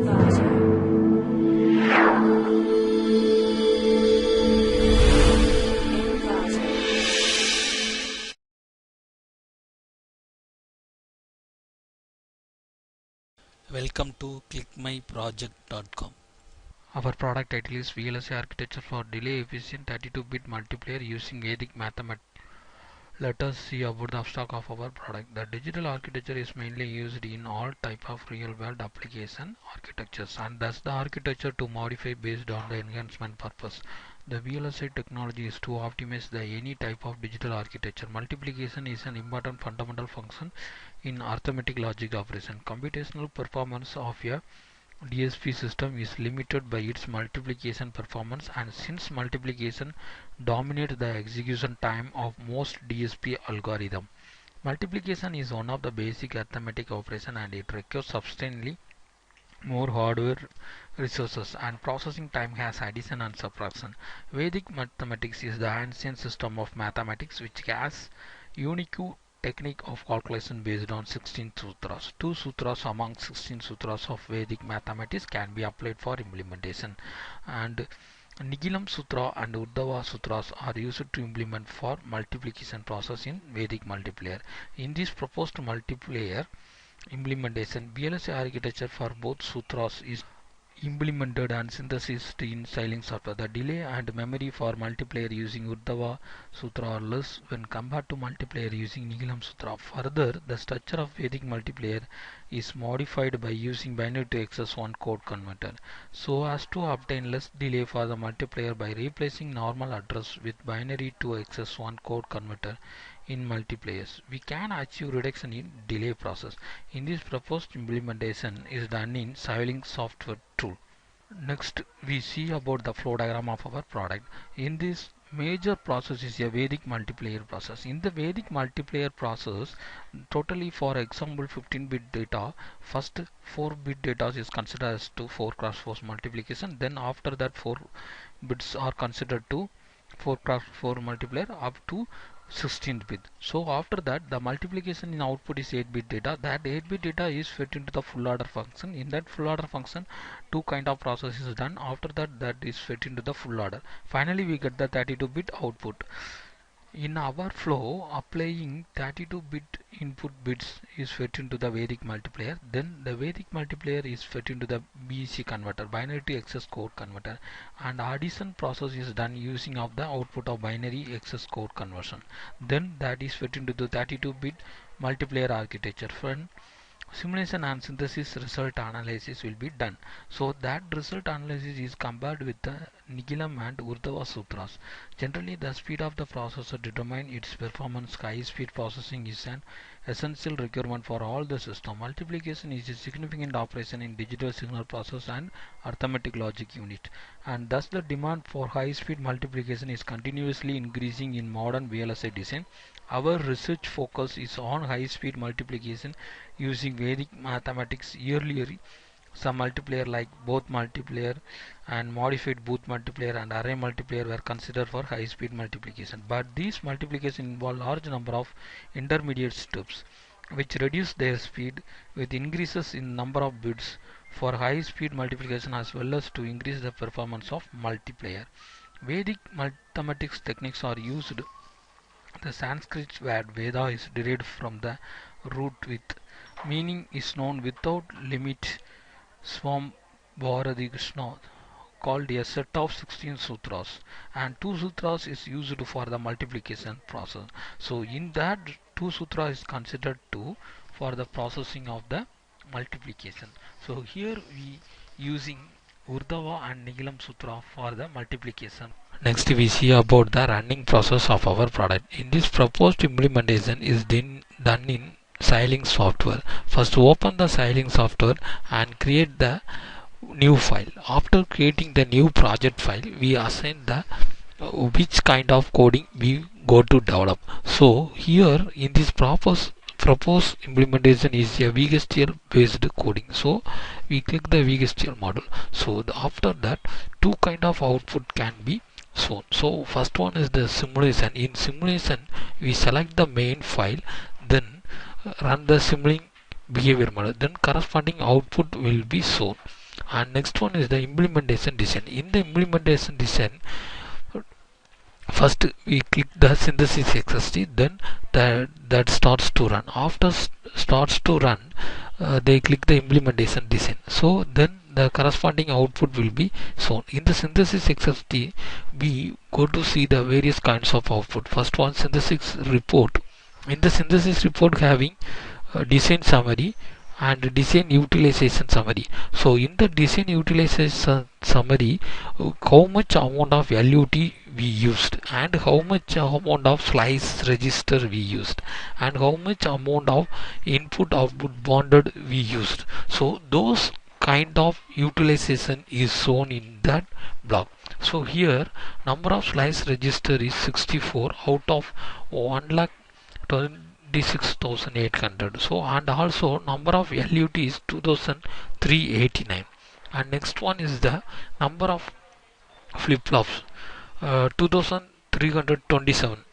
Welcome to clickmyproject.com. Our product title is VLSI architecture for delay efficient 32-bit multiplayer using Vedic mathematics. Let us see about the abstract of our product. The digital architecture is mainly used in all type of real-world application architectures, and thus the architecture to modify based on the enhancement purpose. The VLSI technology is to optimize the any type of digital architecture. Multiplication is an important fundamental function in arithmetic logic operation. Computational performance of a DSP system is limited by its multiplication performance, and since multiplication dominates the execution time of most DSP algorithms, multiplication is one of the basic arithmetic operation and it requires substantially more hardware resources and processing time as addition and subtraction. Vedic mathematics is the ancient system of mathematics which has unique technique of calculation based on 16 sutras. Two sutras among 16 sutras of Vedic mathematics can be applied for implementation, and Nigilam Sutra and Uddhava Sutras are used to implement for multiplication process in Vedic multiplier. In this proposed multiplier implementation, VLSI architecture for both sutras is implemented and synthesized in Xilinx software. The delay and memory for multiplayer using Uddhava Sutra are less when compared to multiplayer using Nigilam Sutra. Further, the structure of Vedic multiplayer is modified by using binary to XS1 code converter so as to obtain less delay for the multiplayer by replacing normal address with binary to XS1 code converter. In multiplayers, we can achieve reduction in delay process. In this proposed implementation is done in Xilinx software tool. Next, we see about the flow diagram of our product. In this major process is a Vedic multiplayer process. In the Vedic multiplayer process, totally for example 15-bit data, first 4-bit data is considered as to 4 cross 4 multiplication. Then after that 4 bits are considered to 4 cross 4 multiplier up to 16th bit. So after that the multiplication in output is 8-bit data. That 8-bit data is fed into the full order function. In that full order function, two kind of process is done. After that, that is fed into the full order. Finally we get the 32-bit output. In our flow, applying 32-bit input bits is fed into the Vedic multiplier. Then the Vedic multiplier is fed into the BC converter, binary to excess code converter, and addition process is done using of the output of binary excess code conversion. Then that is fed into the 32-bit multiplier architecture. When simulation and synthesis result analysis will be done. So that result analysis is compared with the Nigilam and Uddhava Sutras. Generally, the speed of the processor determines its performance. High speed processing is an essential requirement for all the system. Multiplication is a significant operation in digital signal process and arithmetic logic unit, and thus the demand for high speed multiplication is continuously increasing in modern VLSI design. Our research focus is on high speed multiplication using Vedic mathematics. Earlier, some multiplier like both multiplier and modified Booth multiplier and array multiplier were considered for high speed multiplication, but these multiplication involve large number of intermediate steps which reduce their speed with increases in number of bits for high speed multiplication as well as to increase the performance of multiplier. Vedic mathematics techniques are used. The Sanskrit word Veda is derived from the root with, meaning is known without limit. Swam Bharati Krishna called a set of 16 sutras, and 2 sutras is used for the multiplication process. So in that 2 sutra is considered 2 for the processing of the multiplication. So here we using Urdhava and Nigilam Sutra for the multiplication. Next we see about the running process of our product. In this proposed implementation is done in Xilinx software. First open the Xilinx software and create the new file. After creating the new project file, we assign the which kind of coding we go to develop. So here in this proposed implementation is a VHDL based coding. So we click the VHDL model. So after that, two kind of output can be shown. So first one is the simulation. In simulation, we select the main file, then run the simulating behavior model. Then corresponding output will be shown. And next one is the implementation design. In the implementation design, first we click the synthesis XST, then that starts to run. After starts to run, they click the implementation design. So then the corresponding output will be shown. In the synthesis XST, we go to see the various kinds of output. First one, synthesis report. In the synthesis report, having design summary and design utilization summary. So in the design utilization summary, how much amount of LUT we used, and how much amount of slice register we used, and how much amount of input output bonded we used. So those kind of utilization is shown in that block. So here number of slice register is 64 out of 1,26,800. So and also number of LUT is 2,389. And next one is the number of flip-flops, 2327.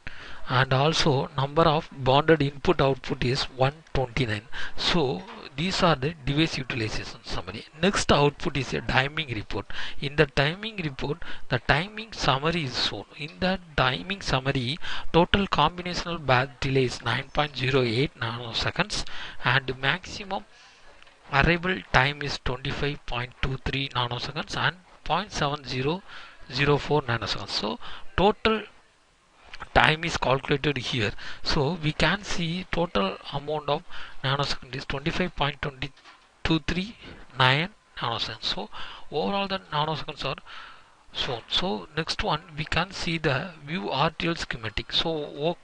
And also number of bonded input output is 129. So these are the device utilization summary. Next output is a timing report. In the timing report, the timing summary is shown. In the timing summary, total combinational batch delay is 9.08 nanoseconds, and maximum arrival time is 25.23 nanoseconds and 0.7004 nanoseconds. So total time is calculated here. So we can see total amount of nanosecond is 25.239 nanoseconds. So overall the nanoseconds are shown. So next one, we can see the view RTL schematic. So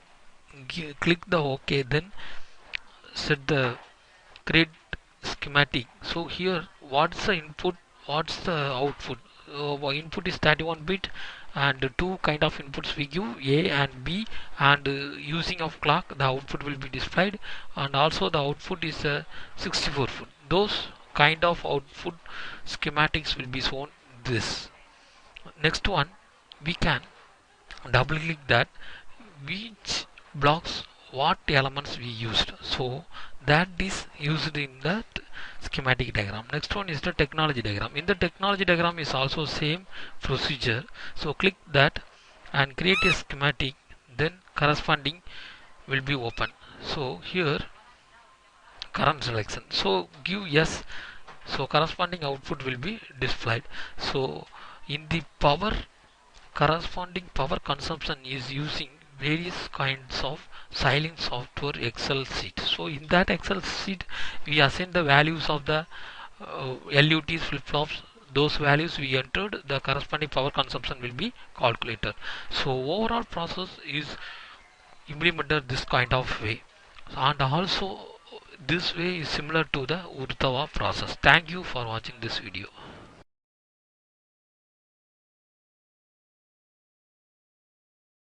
click the OK, then set the create schematic. So here what's the input, what's the output? Input is 31 bit, and two kind of inputs we give, A and B, and using of clock the output will be displayed, and also the output is 64 foot. Those kind of output schematics will be shown this. Next one, we can double click that which blocks what elements we used. So that is used in that schematic diagram. Next one is the technology diagram. In the technology diagram is also same procedure. So click that and create a schematic, then corresponding will be open. So here current selection, so give yes, so corresponding output will be displayed. So in the power, corresponding power consumption is using various kinds of Xilinx software Excel sheet. So in that Excel sheet we assign the values of the LUTs, flip-flops. Those values we entered, the corresponding power consumption will be calculated. So overall process is implemented this kind of way, and also this way is similar to the Urtava process. Thank you for watching this video.